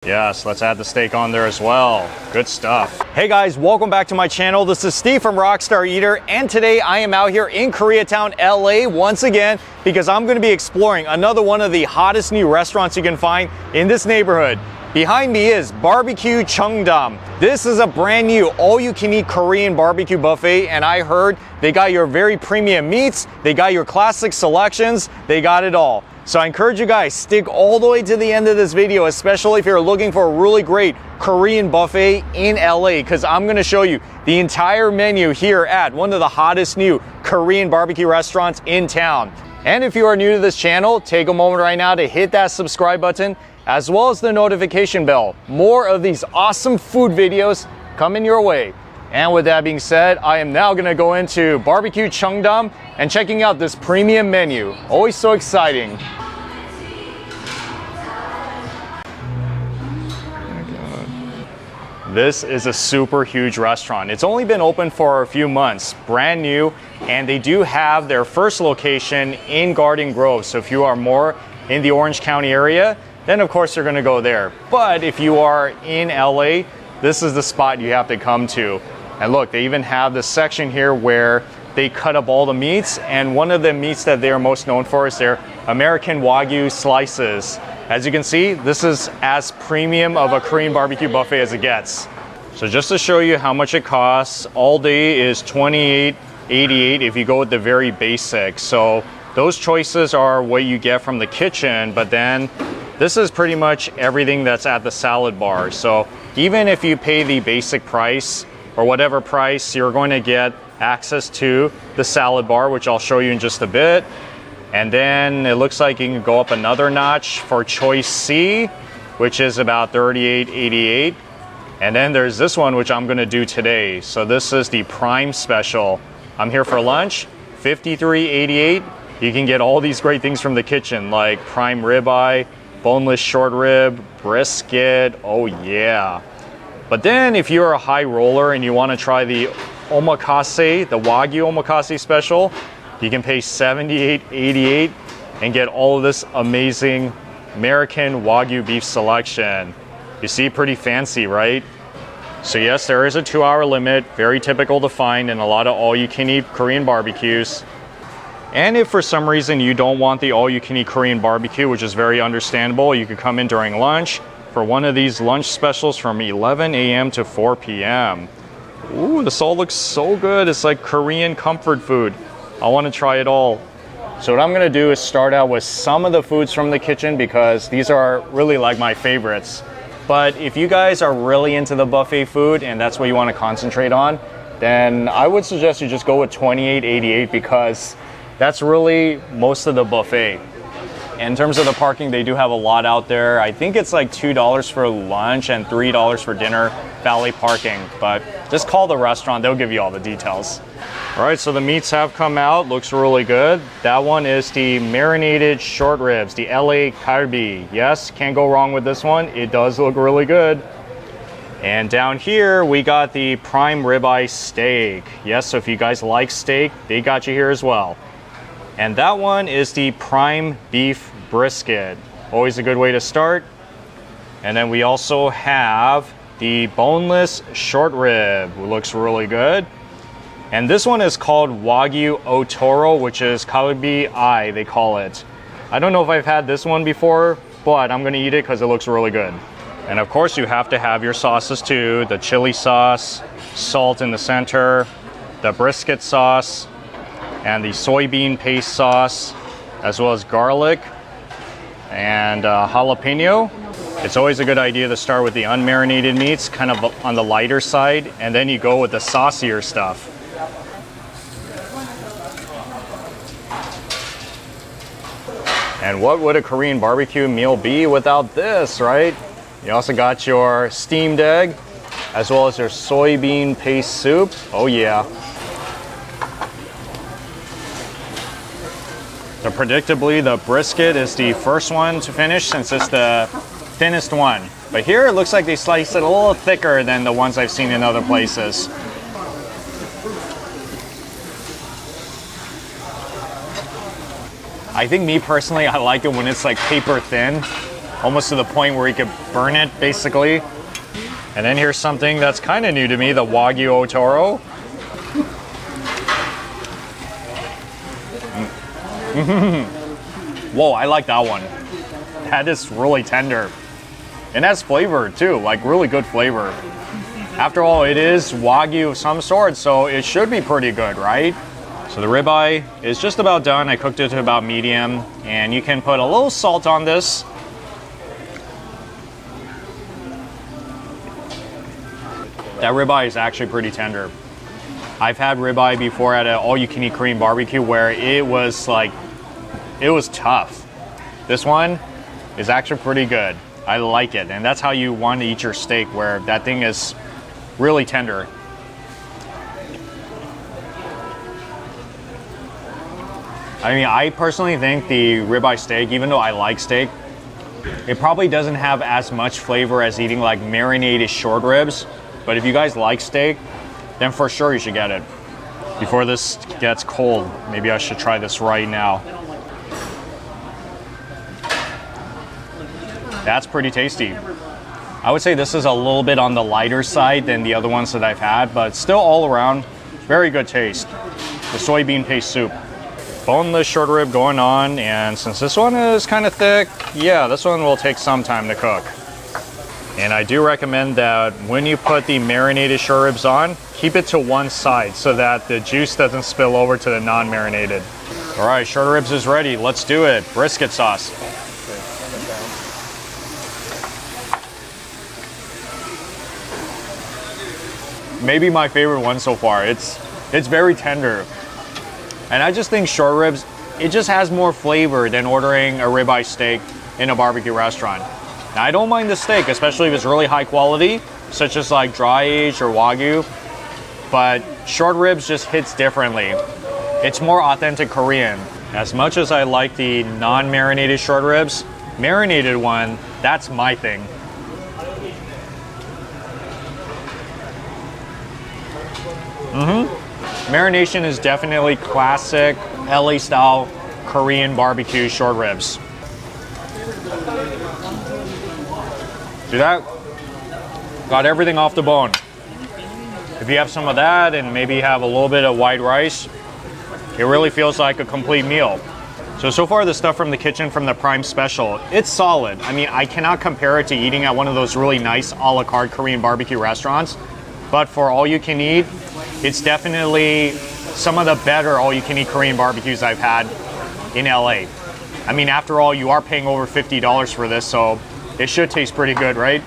Yes, let's add the steak on there as well. Good stuff. Hey guys, welcome back to my channel. This is Steve from Rockstar Eater, and today I am out here in Koreatown, LA once again because I'm going to be exploring another one of the hottest new restaurants you can find in this neighborhood. Behind me is BBQ Chung Dam. This is a brand new all-you-can-eat Korean barbecue buffet, and I heard they got your very premium meats, they got your classic selections, they got it all. So I encourage you guys, stick all the way to the end of this video, especially if you're looking for a really great Korean buffet in LA, because I'm gonna show you the entire menu here at one of the hottest new Korean barbecue restaurants in town. And if you are new to this channel, take a moment right now to hit that subscribe button, as well as the notification bell. More of these awesome food videos coming your way. And with that being said, I am now gonna go into BBQ Chung Dam and checking out this premium menu. Always so exciting. This is a super huge restaurant. It's only been open for a few months, brand new, and they do have their first location in Garden Grove. So if you are more in the Orange County area, then of course you're gonna go there. But if you are in LA, this is the spot you have to come to. And look, they even have this section here where they cut up all the meats, and one of the meats that they are most known for is their American wagyu slices. As you can see, this is as premium of a Korean barbecue buffet as it gets. So just to show you how much it costs, all day is $28.88 if you go with the very basic. So those choices are what you get from the kitchen, but then this is pretty much everything that's at the salad bar. So even if you pay the basic price or whatever price, you're going to get access to the salad bar, which I'll show you in just a bit. And then it looks like you can go up another notch for choice C, which is about $38.88. And then there's this one, which I'm gonna do today. So this is the prime special. I'm here for lunch, $53.88. You can get all these great things from the kitchen, like prime ribeye, boneless short rib, brisket, oh yeah. But then if you're a high roller and you wanna try the omakase, the wagyu omakase special, you can pay $78.88 and get all of this amazing American wagyu beef selection. You see, pretty fancy, right? So yes, there is a 2-hour limit, very typical to find in a lot of all-you-can-eat Korean barbecues. And if for some reason you don't want the all-you-can-eat Korean barbecue, which is very understandable, you could come in during lunch for one of these lunch specials from 11 a.m. to 4 p.m. Ooh, this all looks so good. It's like Korean comfort food. I want to try it all. So what I'm going to do is start out with some of the foods from the kitchen because these are really like my favorites. But if you guys are really into the buffet food and that's what you want to concentrate on, then I would suggest you just go with $28.88 because that's really most of the buffet. In terms of the parking, they do have a lot out there. I think it's like $2 for lunch and $3 for dinner, valet parking. But just call the restaurant, they'll give you all the details. All right, so the meats have come out, looks really good. That one is the marinated short ribs, the LA kalbi. Yes, can't go wrong with this one. It does look really good. And down here, we got the prime ribeye steak. Yes, so if you guys like steak, they got you here as well. And that one is the prime beef brisket. Always a good way to start. And then we also have the boneless short rib, which looks really good. And this one is called wagyu otoro, which is kbbq, they call it. I don't know if I've had this one before, but I'm gonna eat it because it looks really good. And of course you have to have your sauces too, the chili sauce, salt in the center, the brisket sauce, and the soybean paste sauce, as well as garlic and jalapeno. It's always a good idea to start with the unmarinated meats, kind of on the lighter side, and then you go with the saucier stuff. And what would a Korean barbecue meal be without this, right? You also got your steamed egg, as well as your soybean paste soup. Oh yeah. So predictably, the brisket is the first one to finish since it's the thinnest one. But here it looks like they slice it a little thicker than the ones I've seen in other places. I think me personally, I like it when it's like paper thin. almost to the point where you could burn it, basically. And then here's something that's kind of new to me, the wagyu otoro. Whoa, I like that one. That is really tender. And has flavor too, like really good flavor. After all, it is wagyu of some sort, so it should be pretty good, right? So the ribeye is just about done. I cooked it to about medium, and you can put a little salt on this. That ribeye is actually pretty tender. I've had ribeye before at an all-you-can-eat Korean barbecue where it was tough. This one is actually pretty good. I like it, and that's how you want to eat your steak, where that thing is really tender. I mean, I personally think the ribeye steak, even though I like steak, it probably doesn't have as much flavor as eating like marinated short ribs. But if you guys like steak, then for sure you should get it. Before this gets cold, maybe I should try this right now. That's pretty tasty. I would say this is a little bit on the lighter side than the other ones that I've had, but still all around, very good taste. The soybean paste soup. Boneless short rib going on, and since this one is kind of thick, yeah, this one will take some time to cook. And I do recommend that when you put the marinated short ribs on, keep it to one side so that the juice doesn't spill over to the non-marinated. All right, short ribs is ready. Let's do it. Brisket sauce. Maybe my favorite one so far. It's very tender. And I just think short ribs, it just has more flavor than ordering a ribeye steak in a barbecue restaurant. Now, I don't mind the steak, especially if it's really high quality, such as like dry aged or wagyu, but short ribs just hits differently. It's more authentic Korean. As much as I like the non-marinated short ribs, marinated one, that's my thing. Marination is definitely classic LA style Korean barbecue short ribs. See that? Got everything off the bone. If you have some of that and maybe have a little bit of white rice, it really feels like a complete meal. So far the stuff from the kitchen from the Prime Special, it's solid. I mean, I cannot compare it to eating at one of those really nice a la carte Korean barbecue restaurants, but for all you can eat, it's definitely some of the better all-you-can-eat Korean barbecues I've had in LA. I mean, after all, you are paying over $50 for this, so it should taste pretty good, right?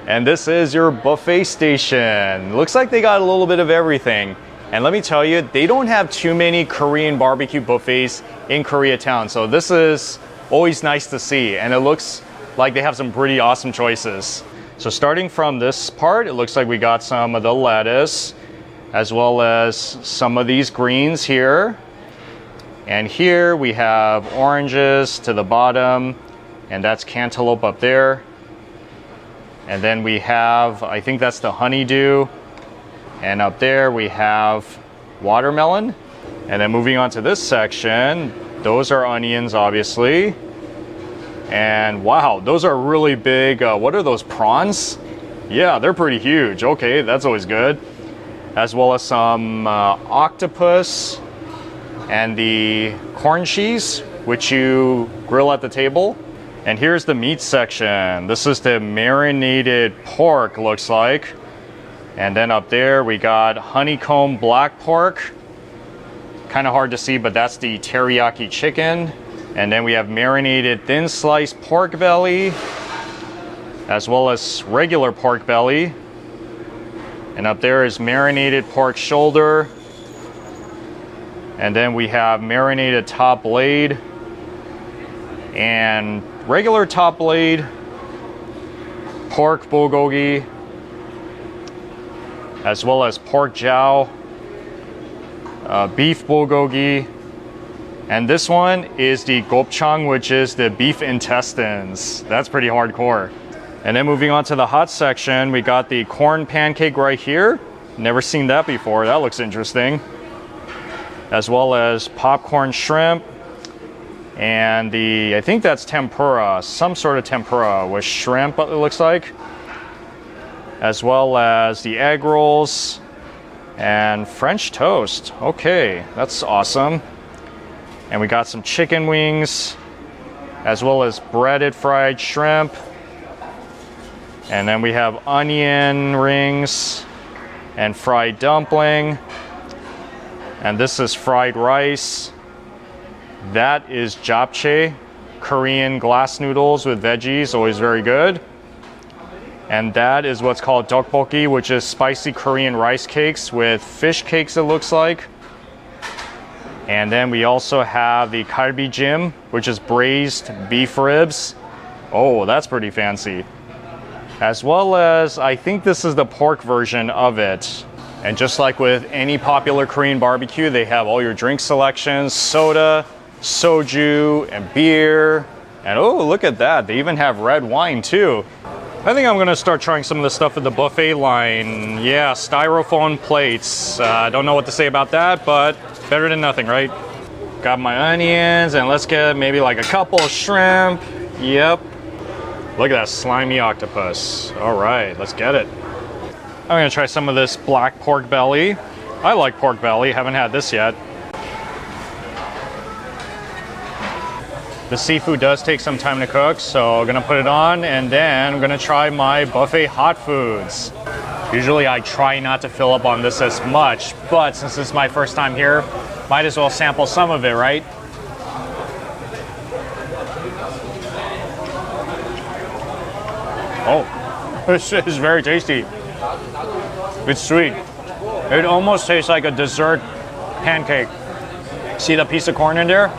And this is your buffet station. Looks like they got a little bit of everything. And let me tell you, they don't have too many Korean barbecue buffets in Koreatown, so this is always nice to see. And it looks like they have some pretty awesome choices. So starting from this part, it looks like we got some of the lettuce, as well as some of these greens here. And here we have oranges to the bottom, and that's cantaloupe up there. And then we have, I think that's the honeydew. And up there we have watermelon. And then moving on to this section, those are onions, obviously. And wow, those are really big. What are those, prawns? Yeah, they're pretty huge. Okay, that's always good. As well as some octopus and the corn cheese, which you grill at the table. And here's the meat section. This is the marinated pork, looks like. And then up there we got honeycomb black pork. Kind of hard to see, but that's the teriyaki chicken. And then we have marinated thin sliced pork belly, as well as regular pork belly. And up there is marinated pork shoulder. And then we have marinated top blade and regular top blade, pork bulgogi, as well as pork jowl, beef bulgogi. And this one is the gopchang, which is the beef intestines. That's pretty hardcore. And then moving on to the hot section, we got the corn pancake right here. Never seen that before. That looks interesting. As well as popcorn shrimp, And I think that's tempura, some sort of tempura with shrimp, it looks like. As well as the egg rolls and French toast. Okay, that's awesome. And we got some chicken wings, as well as breaded fried shrimp. And then we have onion rings and fried dumpling. And this is fried rice. That is japchae, Korean glass noodles with veggies, always very good. And that is what's called tteokbokki, which is spicy Korean rice cakes with fish cakes, it looks like. And then we also have the kbbq, which is braised beef ribs. Oh, that's pretty fancy. As well as, I think this is the pork version of it. And just like with any popular Korean barbecue, they have all your drink selections, soda, soju, and beer. And oh, look at that, they even have red wine too. I think I'm gonna start trying some of the stuff at the buffet line. Yeah, styrofoam plates. I don't know what to say about that, but better than nothing, right? Got my onions, and let's get maybe like a couple of shrimp. Yep. Look at that slimy octopus. All right, let's get it. I'm gonna try some of this black pork belly. I like pork belly, haven't had this yet. The seafood does take some time to cook, so I'm gonna put it on, and then I'm gonna try my buffet hot foods. Usually I try not to fill up on this as much, but since this is my first time here, might as well sample some of it, right? Oh, this is very tasty. It's sweet. It almost tastes like a dessert pancake. See the piece of corn in there?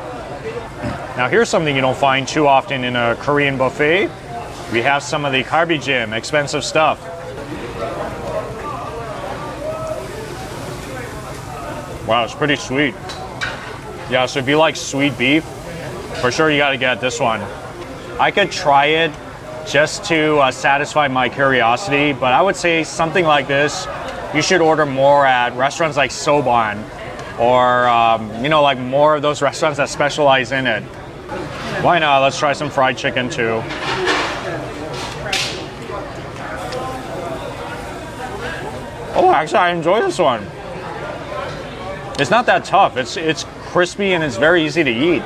Now here's something you don't find too often in a Korean buffet. We have some of the kbbq, expensive stuff. Wow, it's pretty sweet. Yeah, so if you like sweet beef, for sure you gotta get this one. I could try it just to satisfy my curiosity, but I would say something like this, you should order more at restaurants like Soban, or you know, like more of those restaurants that specialize in it. Why not? Let's try some fried chicken too. Oh, actually I enjoy this one. It's not that tough. It's crispy and it's very easy to eat.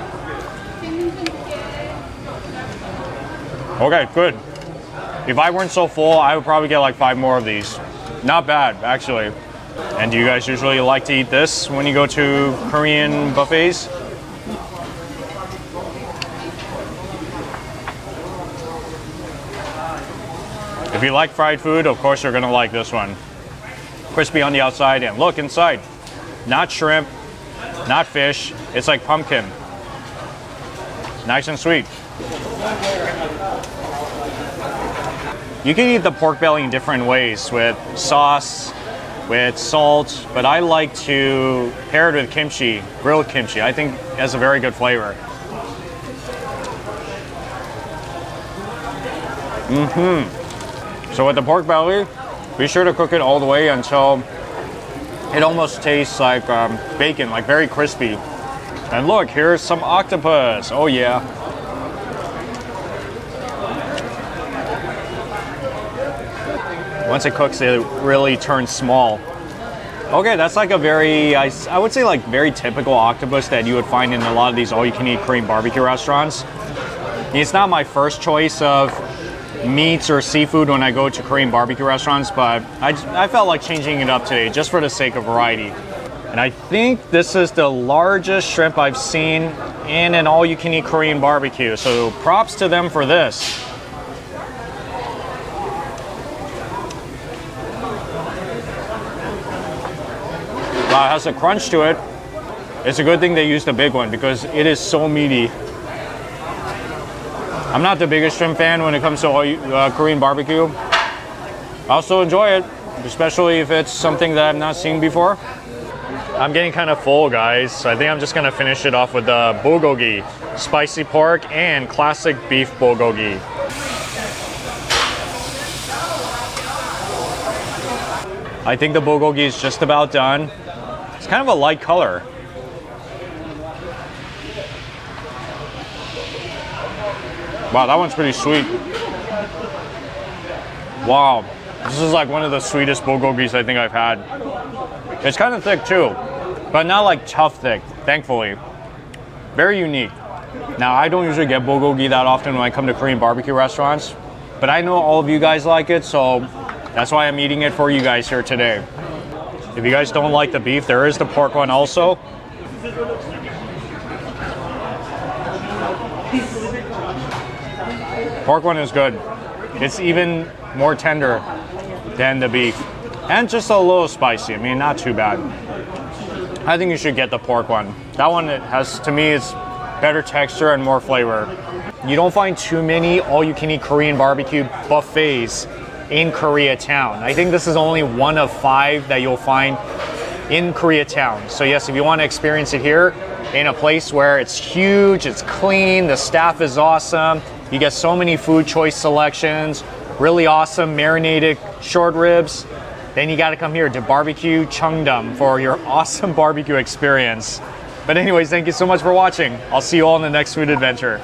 Okay, good. If I weren't so full, I would probably get like 5 more of these. Not bad, actually. And do you guys usually like to eat this when you go to Korean buffets? If you like fried food, of course you're gonna like this one. Crispy on the outside, and look inside. Not shrimp, not fish, it's like pumpkin. Nice and sweet. You can eat the pork belly in different ways, with sauce, with salt, but I like to pair it with kimchi, grilled kimchi. I think it has a very good flavor. So with the pork belly, be sure to cook it all the way until it almost tastes like bacon, like very crispy. And look, here's some octopus. Oh yeah. Once it cooks, it really turns small. Okay, that's like a very, I would say like very typical octopus that you would find in a lot of these all-you-can-eat Korean barbecue restaurants. It's not my first choice of meats or seafood when I go to Korean barbecue restaurants, but I felt like changing it up today just for the sake of variety. And I think this is the largest shrimp I've seen in an all-you-can-eat Korean barbecue, so props to them for this. Wow, it has a crunch to it. It's a good thing they used the big one because it is so meaty. I'm not the biggest shrimp fan when it comes to Korean barbecue. I also enjoy it, especially if it's something that I've not seen before. I'm getting kind of full, guys, so I think I'm just gonna finish it off with the bulgogi, spicy pork and classic beef bulgogi. I think the bulgogi is just about done. It's kind of a light color. Wow, that one's pretty sweet. Wow, this is like one of the sweetest bulgogis I think I've had. It's kind of thick too, but not like tough thick, thankfully. Very unique. Now, I don't usually get bulgogi that often when I come to Korean barbecue restaurants, but I know all of you guys like it, so that's why I'm eating it for you guys here today. If you guys don't like the beef, there is the pork one also. Pork one is good. It's even more tender than the beef. And just a little spicy. I mean, not too bad. I think you should get the pork one. That one, it has, to me, it's better texture and more flavor. You don't find too many all-you-can-eat Korean barbecue buffets in Koreatown. I think this is only one of 5 that you'll find in Koreatown. So yes, if you want to experience it here in a place where it's huge, it's clean, the staff is awesome, you get so many food choice selections, really awesome marinated short ribs, then you got to come here to BBQ Chung Dam for your awesome barbecue experience. But anyways, thank you so much for watching. I'll see you all in the next food adventure.